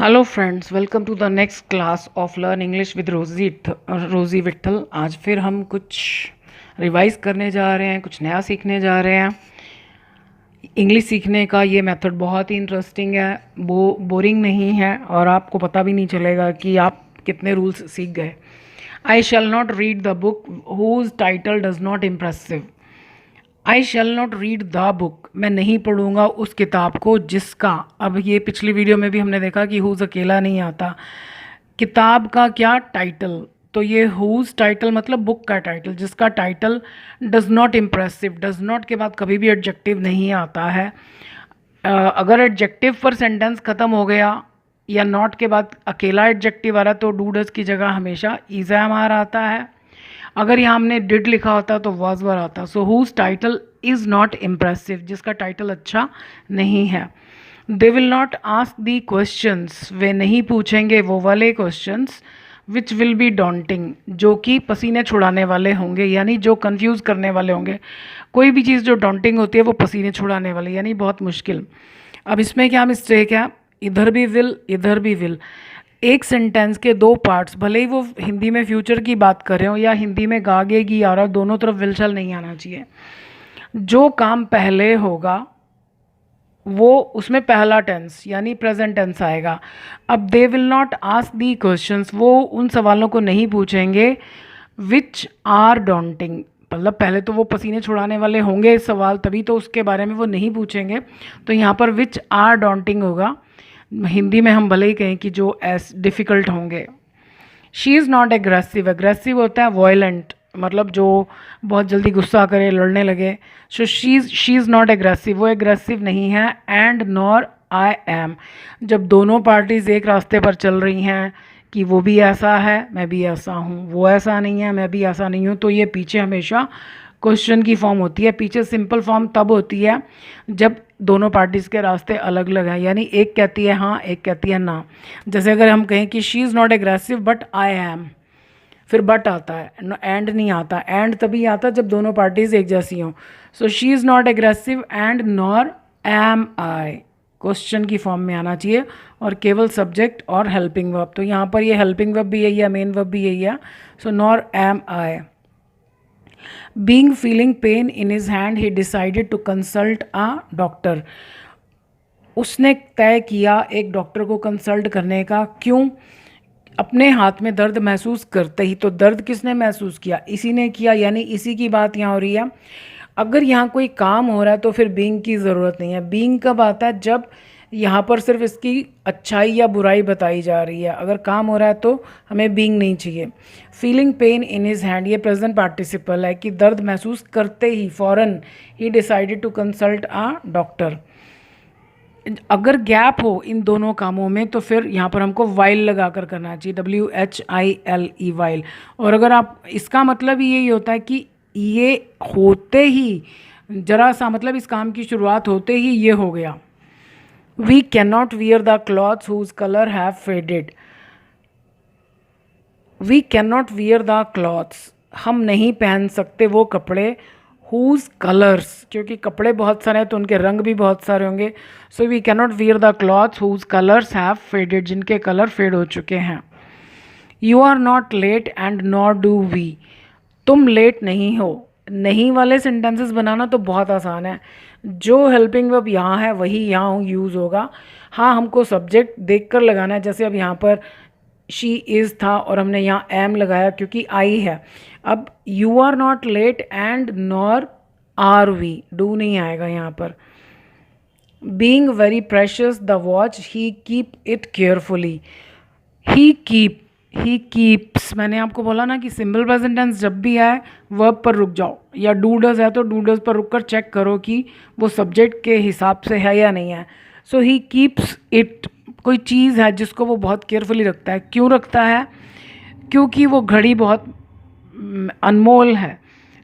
Hello friends, welcome to the next class of learn English with Rosy Vitthal. आज फिर हम कुछ रिवाइज करने जा रहे हैं, कुछ नया सीखने जा रहे हैं। इंग्लिश सीखने का ये मेथड बहुत ही इंटरेस्टिंग है, बोरिंग नहीं है और आपको पता भी नहीं चलेगा कि आप कितने रूल्स सीख गए। I shall not read the book whose title does not impressive. I shall not read the book, मैं नहीं पढ़ूंगा उस किताब को जिसका, अब ये पिछली वीडियो में भी हमने देखा कि हुज अकेला नहीं आता, किताब का क्या टाइटल, तो ये हुज टाइटल मतलब बुक का टाइटल, जिसका title does not impressive. Does not के बाद कभी भी एडजेक्टिव नहीं आता है। अगर एडजेक्टिव पर सेंटेंस ख़त्म हो गया या नॉट के बाद अकेला एडजेक्टिव आ रहा तो डू डज की जगह हमेशा इज एम आर आता है। अगर यहाँ हमने डिड लिखा होता तो वाज वर आता। So whose title is not impressive, जिसका टाइटल अच्छा नहीं है। They will not ask the questions, वे नहीं पूछेंगे वो वाले questions which will be daunting, जो कि पसीने छुड़ाने वाले होंगे, यानी जो कंफ्यूज करने वाले होंगे। कोई भी चीज़ जो डॉन्टिंग होती है वो पसीने छुड़ाने वाली, यानी बहुत मुश्किल। अब इसमें क्या मिस्टेक है, इधर भी विल इधर भी विल, एक सेंटेंस के दो पार्ट्स, भले ही वो हिंदी में फ्यूचर की बात कर रहे हो या हिंदी में गागेगी आ रहा, दोनों तरफ विल शैल नहीं आना चाहिए। जो काम पहले होगा वो उसमें पहला टेंस यानी प्रेजेंट टेंस आएगा। अब दे will not ask the questions, वो उन सवालों को नहीं पूछेंगे विच आर डॉन्टिंग, मतलब पहले तो वो पसीने छुड़ाने वाले होंगे सवाल, तभी तो उसके बारे में वो नहीं पूछेंगे। तो यहाँ पर विच आर डॉन्टिंग होगा। हिंदी में हम भले ही कहें कि जो एस डिफ़िकल्ट होंगे। She is not aggressive, aggressive होता है वॉयलेंट, मतलब जो बहुत जल्दी गुस्सा करे, लड़ने लगे। सो शी इज़ नॉट एग्रेसिव, वो एग्रेसिव नहीं है। एंड नॉर आई एम, जब दोनों पार्टीज़ एक रास्ते पर चल रही हैं कि वो भी ऐसा है मैं भी ऐसा हूँ, वो ऐसा नहीं है मैं भी ऐसा नहीं हूँ, तो ये पीछे हमेशा क्वेश्चन की फॉर्म होती है। पीछे सिंपल फॉर्म तब होती है जब दोनों पार्टीज़ के रास्ते अलग अलग हैं, यानी एक कहती है हाँ, एक कहती है ना। जैसे अगर हम कहें कि she is not aggressive but I am, फिर बट आता है, एंड नहीं आता। एंड तभी आता जब दोनों पार्टीज़ एक जैसी हों। So she is not aggressive and nor am I, question की फॉर्म में आना चाहिए और केवल सब्जेक्ट और हेल्पिंग वर्ब। तो यहाँ पर ये हेल्पिंग वर्ब भी यही है, मेन वर्ब भी यही है। सो nor am I. Being feeling pain in his hand, he decided to consult a doctor. उसने तय किया एक डॉक्टर को कंसल्ट करने का। क्यों? अपने हाथ में दर्द महसूस करते ही, तो दर्द किसने महसूस किया? इसी ने किया, यानी इसी की बात यहाँ हो रही है। अगर यहाँ कोई काम हो रहा है तो फिर बीइंग की ज़रूरत नहीं है। बीइंग कब आता है? जब यहाँ पर सिर्फ इसकी अच्छाई या बुराई बताई जा रही है। अगर काम हो रहा है तो हमें बीइंग नहीं चाहिए। Feeling pain in his hand, ये प्रेजेंट पार्टिसिपल है कि दर्द महसूस करते ही फ़ौरन ही decided to consult a doctor. अगर गैप हो इन दोनों कामों में तो फिर यहाँ पर हमको वाइल लगा कर करना चाहिए, WHILE वाइल। और अगर आप, इसका मतलब ही यही होता है कि ये होते ही जरा सा, मतलब इस काम की शुरुआत होते ही ये हो गया। We can not wear the clothes whose colour have faded. We can not wear the clothes, हम नहीं पहन सकते वो कपड़े, हुज कलर्स, क्योंकि कपड़े बहुत सारे हैं तो उनके रंग भी बहुत सारे होंगे। So we can not wear the clothes whose colours have faded, जिनके कलर फेड हो चुके हैं। You are not late and nor do we, तुम लेट नहीं हो। नहीं वाले सेंटेंसेस बनाना तो बहुत आसान है। जो हेल्पिंग वर्ब यहाँ है वही यहाँ यूज़ होगा। हाँ, हमको सब्जेक्ट देखकर लगाना है। जैसे अब यहाँ पर शी इज़ था और हमने यहाँ एम लगाया क्योंकि आई है। अब you are not late and nor are we, do नहीं आएगा यहाँ पर। Being very precious the watch, he keep it carefully. He keeps, मैंने आपको बोला ना कि सिंपल प्रेजेंट टेंस जब भी आए वर्ब पर रुक जाओ, या डू डज है तो डू डज पर रुक कर चेक करो कि वो सब्जेक्ट के हिसाब से है या नहीं है। सो ही कीप्स इट, कोई चीज़ है जिसको वो बहुत केयरफुली रखता है। क्यों रखता है? क्योंकि वो घड़ी बहुत अनमोल है।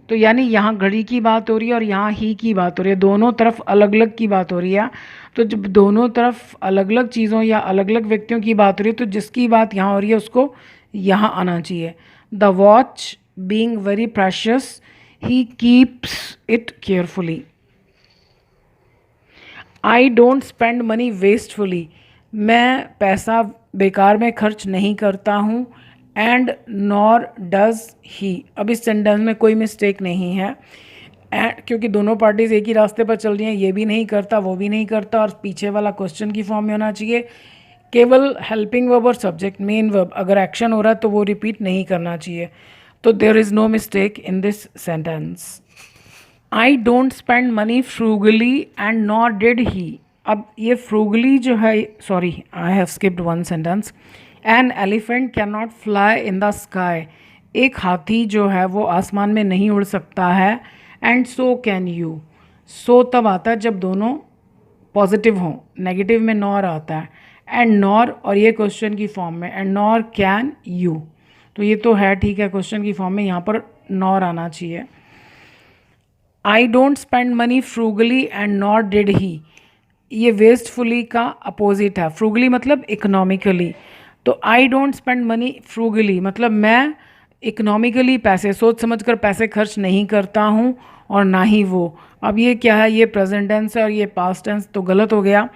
तो यानी यहाँ घड़ी की बात हो रही है और यहाँ ही की बात हो रही है, दोनों तरफ अलग अलग की बात हो रही है। तो जब दोनों तरफ अलग अलग चीज़ों या अलग अलग व्यक्तियों की बात हो रही है तो जिसकी बात यहाँ हो रही है उसको यहाँ आना चाहिए। The watch being very precious, he keeps it carefully. I don't spend money wastefully, मैं पैसा बेकार में खर्च नहीं करता हूँ। And nor does he. अब इस सेंटेंस में कोई मिस्टेक नहीं है, क्योंकि दोनों पार्टीज एक ही रास्ते पर चल रही हैं। ये भी नहीं करता, वो भी नहीं करता, और पीछे वाला क्वेश्चन की फॉर्म में होना चाहिए। केवल हेल्पिंग वर्ब और सब्जेक्ट, मेन वर्ब, अगर एक्शन हो रहा है तो वो रिपीट नहीं करना चाहिए। तो there is no mistake in this sentence. I don't spend money frugally and nor did he. अब ये फ्रूगली जो है, sorry I have skipped one sentence. An elephant can not fly in the sky. एक हाथी जो है वो आसमान में नहीं उड़ सकता है। And so can you. So तब आता है जब दोनों पॉजिटिव हों, नेगेटिव में नॉर आता है। एंड नॉर, और ये क्वेश्चन की फॉर्म में, एंड नॉर कैन यू। तो ये तो है ठीक है, क्वेश्चन की फॉर्म में, यहाँ पर नॉर आना चाहिए। I don't spend money frugally and nor did he. ये वेस्टफुली का अपोजिट है। फ्रूगली मतलब इकोनॉमिकली, तो I don't spend money frugally मतलब मैं इकोनॉमिकली पैसे, सोच समझकर पैसे खर्च नहीं करता हूँ, और ना ही वो। अब ये क्या है, ये प्रेजेंट टेंस है और ये पास्ट टेंस, तो गलत हो गया।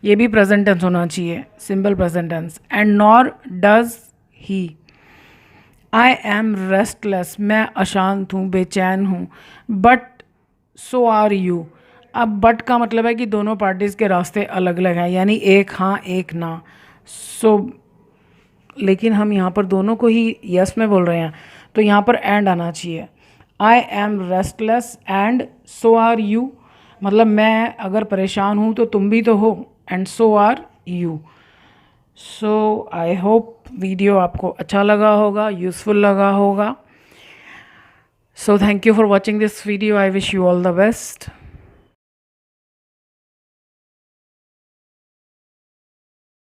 ये भी प्रेजेंट टेंस होना चाहिए, simple present tense. And nor does he. I am restless, मैं अशांत हूँ, बेचैन हूँ। But so are you. अब बट का मतलब है कि दोनों पार्टीज़ के रास्ते अलग अलग हैं, यानी एक हाँ एक ना। सो लेकिन हम यहाँ पर दोनों को ही यस में बोल रहे हैं, तो यहाँ पर एंड आना चाहिए। I am restless and so are you, मतलब मैं अगर परेशान हूँ तो तुम भी तो हो, and so are you. So I hope video आपको अच्छा लगा होगा, यूज़फुल लगा होगा। So thank you for watching this video. I wish you all the best.